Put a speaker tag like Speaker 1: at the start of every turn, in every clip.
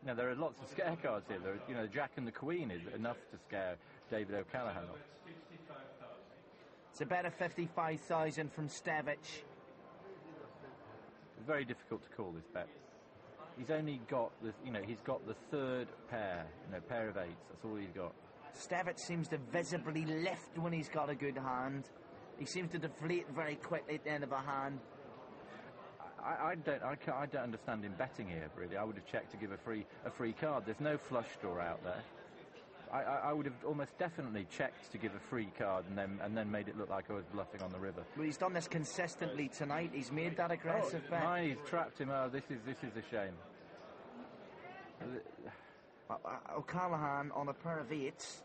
Speaker 1: Now, there are lots of scare cards here. There are, Jack and the Queen is enough to scare David O'Callaghan off.
Speaker 2: It's a bet of 55,000 from Stevic.
Speaker 1: It's very difficult to call this bet. He's only got he's got the third pair, pair of eights. That's all he's got.
Speaker 2: Stevic seems to visibly lift when he's got a good hand. He seems to deflate very quickly at the end of a hand.
Speaker 1: I don't understand him betting here, really. I would have checked to give a free card. There's no flush draw out there. I would have almost definitely checked to give a free card and then made it look like I was bluffing on the river.
Speaker 2: Well, he's done this consistently tonight. He's made that aggressive bet.
Speaker 1: He's trapped him. Oh, this is a shame.
Speaker 2: O'Callaghan on a pair of eights.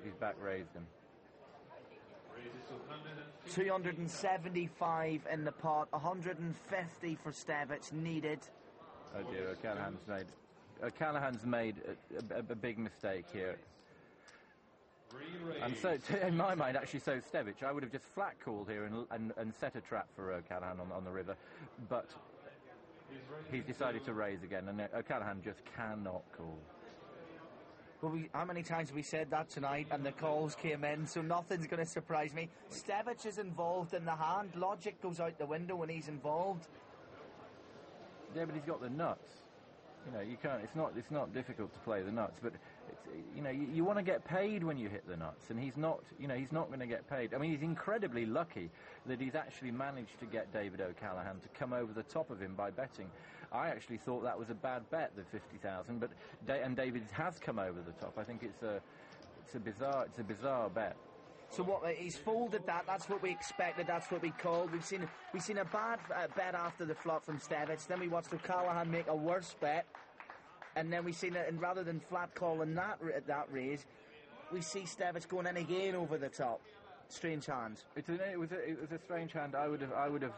Speaker 1: He's back raised him.
Speaker 2: 275 in the pot, 150 for Stevic needed.
Speaker 1: Oh dear, O'Callaghan's made a big mistake here. And so, in my mind, actually, so Stevic. I would have just flat called here and set a trap for O'Callaghan on the river, but he's decided to raise again, and O'Callaghan just cannot call.
Speaker 2: Well, how many times have we said that tonight, and the calls came in, so nothing's going to surprise me. Stevic is involved in the hand. Logic goes out the window when he's involved.
Speaker 1: Yeah, but he's got the nuts. You can't. It's not difficult to play the nuts, but it's, you want to get paid when you hit the nuts, and he's not. He's not going to get paid. I mean, he's incredibly lucky that he's actually managed to get David O'Callaghan to come over the top of him by betting. I actually thought that was a bad bet, the 50,000, but David has come over the top. I think it's a bizarre bet.
Speaker 2: So what? He's folded that. That's what we expected. That's what we called. We've seen a bad bet after the flop from Stevic. Then we watched O'Callaghan make a worse bet, and then we seen it. And rather than flat calling that raise, we see Stevic going in again over the top. Strange hand.
Speaker 1: It was a strange hand. I would have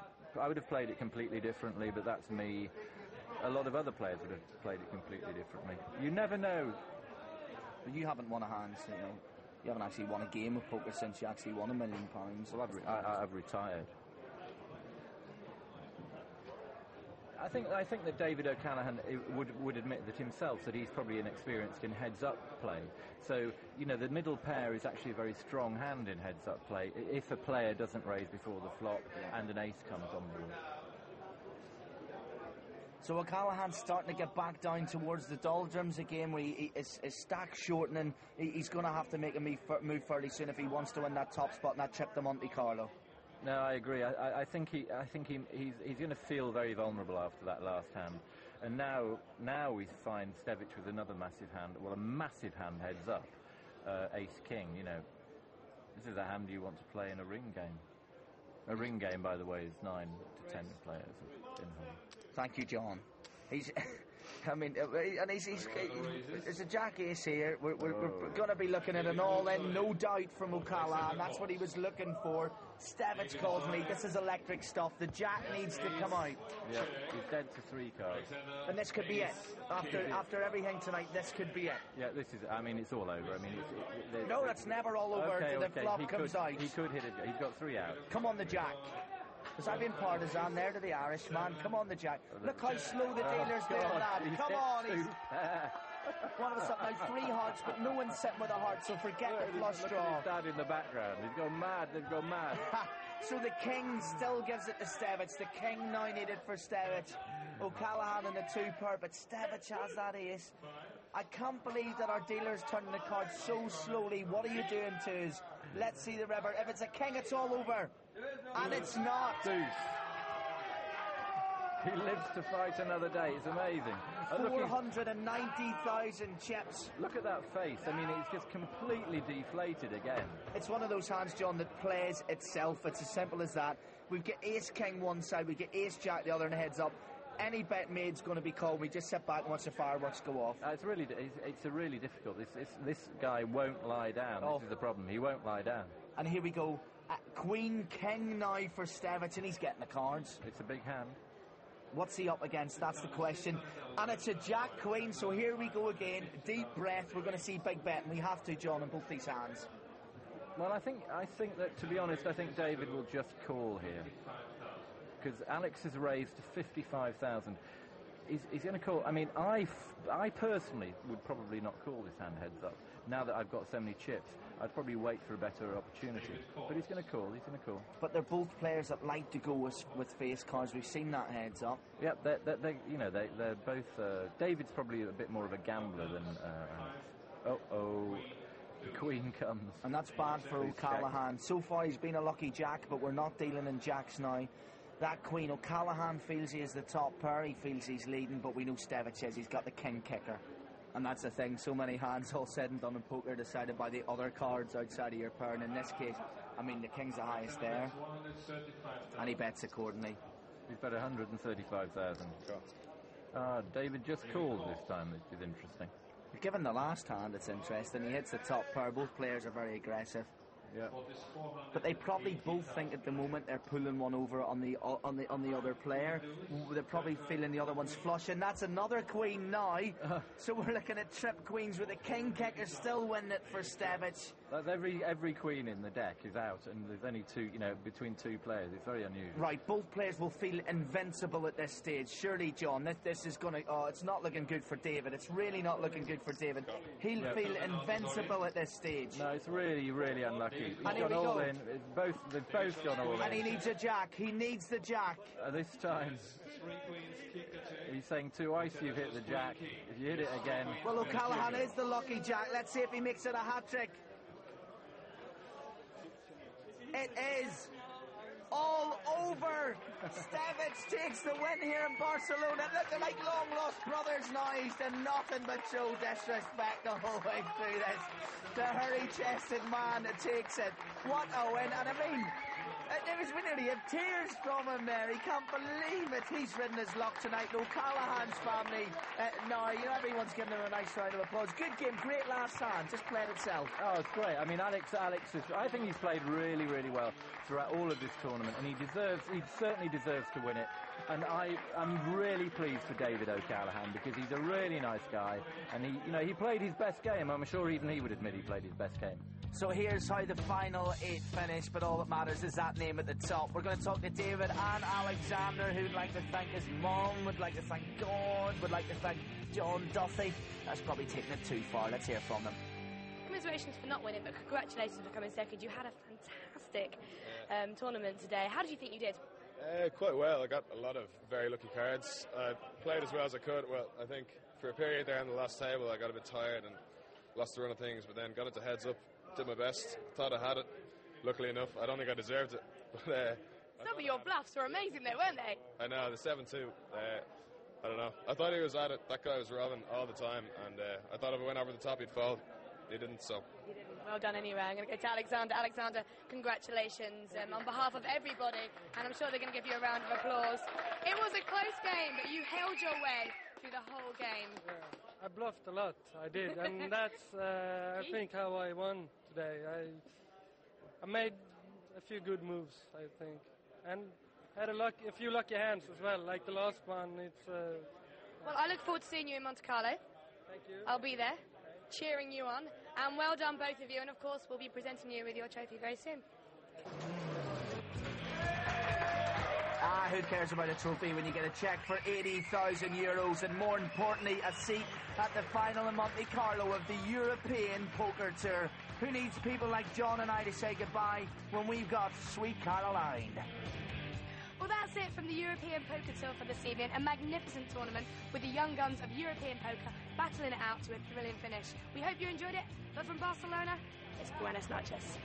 Speaker 1: played it completely differently, but that's me. A lot of other players would have played it completely differently. You never know.
Speaker 2: But you haven't won a hand, so you haven't actually won a game of poker since you actually won £1 million.
Speaker 1: Well, I've retired. I think that David O'Callaghan would admit that himself, that he's probably inexperienced in heads-up play. So, the middle pair is actually a very strong hand in heads-up play if a player doesn't raise before the flop and an ace comes on board.
Speaker 2: So O'Callaghan's starting to get back down towards the doldrums again, where his stack shortening. He's going to have to make a move fairly soon if he wants to win that top spot and that trip to Monte Carlo.
Speaker 1: No, I agree. I think he's going to feel very vulnerable after that last hand. And now we find Stevic with another massive hand. Well, a massive hand heads up, Ace King. This is a hand you want to play in a ring game. A ring game, by the way, is 9 to 10 players in home.
Speaker 2: Thank you, John. There's a jack ace here. We're going to be looking at an all-in, no doubt, from O'Callaghan. That's what he was looking for. Stevic calls me. This is electric stuff. The jack needs to come out.
Speaker 1: Yeah, he's dead to 3 cards.
Speaker 2: And this could be it. After everything tonight, this could be it.
Speaker 1: Yeah, this is. I mean, it's all over. I mean,
Speaker 2: no, that's never all over until the flop comes out.
Speaker 1: He could hit it. He's got 3 out.
Speaker 2: Come on, the jack. Because I've been partisan there to the Irishman. Come on, the jack. Look how slow the dealer's doing that. Come on, he's one of us up now, 3 hearts, but no one's sitting with a heart, so forget the flush draw.
Speaker 1: Look at his dad in the background. He's gone mad. They've gone mad.
Speaker 2: So the king still gives it to Stevic. The king now needed for Stevic. O'Callaghan in the 2-pair, but Stevic has that ace. I can't believe that our dealer's turning the card so slowly. What are you doing to us? Let's see the river. If it's a king, it's all over. And it's not.
Speaker 1: Deuce. He lives to fight another day. It's amazing.
Speaker 2: 490,000 chips.
Speaker 1: Look at that face. I mean, it's just completely deflated again.
Speaker 2: It's one of those hands, John, that plays itself. It's as simple as that. We've got ace king one side, we get ace jack the other, and heads up. Any bet made's going to be called. We just sit back and watch the fireworks go off.
Speaker 1: It's a really difficult. This guy won't lie down. Oh. This is the problem. He won't lie down.
Speaker 2: And here we go. Queen king now for Stevic, and he's getting the cards.
Speaker 1: It's a big hand.
Speaker 2: What's he up against? That's the question. And it's a jack queen, so here we go again. Deep breath. We're going to see big bet, and we have to, John, in both these hands.
Speaker 1: Well, I think that, to be honest, I think David will just call here. Because Alex has raised to 55,000. He's going to call. I mean, I personally would probably not call this hand heads up. Now that I've got so many chips, I'd probably wait for a better opportunity. But he's going to call. He's going to call.
Speaker 2: But they're both players that like to go with face cards. We've seen that heads up.
Speaker 1: Yeah, they're both. David's probably a bit more of a gambler than. The Queen comes.
Speaker 2: And that's bad for O'Callaghan. So far he's been a lucky jack, but we're not dealing in jacks now. That Queen, O'Callaghan feels he is the top pair, he feels he's leading, but we know Stevic says he's got the king kicker. And that's the thing, so many hands all said and done in poker decided by the other cards outside of your pair, and in this case, I mean, the king's the highest there, and he bets accordingly.
Speaker 1: He's bet 135,000. David just called this time, which is interesting.
Speaker 2: Given the last hand, it's interesting. He hits the top pair. Both players are very aggressive.
Speaker 1: Yeah.
Speaker 2: But they probably both think at the moment they're pulling one over on the other player. They're probably feeling the other one's flushing. That's another queen now. So we're looking at trip queens with the king kicker still winning it for Stevic.
Speaker 1: That's every queen in the deck is out, and there's only two, between two players. It's very unusual.
Speaker 2: Right, both players will feel invincible at this stage. Surely, John, this is going to... Oh, it's not looking good for David. It's really not looking good for David. He'll feel invincible at this stage.
Speaker 1: No, it's really, really unlucky. He's
Speaker 2: and here
Speaker 1: gone
Speaker 2: we
Speaker 1: all
Speaker 2: go.
Speaker 1: in. They've both gone all in.
Speaker 2: And he needs a jack. He needs the jack.
Speaker 1: This time, he's saying twice you've hit the jack. If you hit it again...
Speaker 2: Well, O'Callaghan is the lucky jack. Let's see if he makes it a hat-trick. It is all over. Stevic takes the win here in Barcelona. Look, they're like long-lost brothers now. He's done nothing but show disrespect the whole way through this. The hairy-chested man that takes it. What a win. And I mean, there was nearly tears from him there. He can't believe it. He's ridden his luck tonight. O'Callaghan's family. Everyone's giving him a nice round of applause. Good game, great last hand. Just played itself.
Speaker 1: Oh, it's great. I mean, I think he's played really, really well throughout all of this tournament, and he certainly deserves to win it. And I'm really pleased for David O'Callaghan because he's a really nice guy, and he played his best game. I'm sure even he would admit he played his best game.
Speaker 2: So here's how the final 8 finished, but all that matters is that name at the top. We're going to talk to David and Alexander, who'd like to thank his mom, would like to thank God, would like to thank John Duffy. That's probably taking it too far. Let's hear from them.
Speaker 3: Commiserations for not winning, but congratulations for coming second. You had a fantastic tournament today. How did you think you did?
Speaker 4: Quite well. I got a lot of very lucky cards. I played as well as I could. Well, I think for a period there in the last table I got a bit tired and lost the run of things, but then got it to heads up, did my best, thought I had it. Luckily enough, I don't think I deserved it. But
Speaker 3: some of your bluffs were amazing though, weren't they?
Speaker 4: I know, the 7-2. I don't know. I thought he was at it. That guy was robbing all the time, and I thought if I went over the top he'd fall. He didn't, so...
Speaker 3: He didn't. Well done anyway. I'm going to go to Alexander. Alexander, congratulations on behalf of everybody, and I'm sure they're going to give you a round of applause. It was a close game, but you held your way through the whole game.
Speaker 5: I bluffed a lot, I did, and that's, I think, how I won today. I made a few good moves, I think, and had a few lucky hands as well, like the last one.
Speaker 3: Well, I look forward to seeing you in Monte Carlo.
Speaker 5: Thank you.
Speaker 3: I'll be there, cheering you on, and well done both of you, and of course we'll be presenting you with your trophy very soon.
Speaker 2: Who cares about a trophy when you get a cheque for €80,000 and more importantly a seat at the final in Monte Carlo of the European Poker Tour? Who needs people like John and I to say goodbye when we've got Sweet Caroline?
Speaker 3: Well, that's it from the European Poker Tour for this evening. A magnificent tournament with the young guns of European poker battling it out to a thrilling finish. We hope you enjoyed it, but from Barcelona, it's Buenas noches.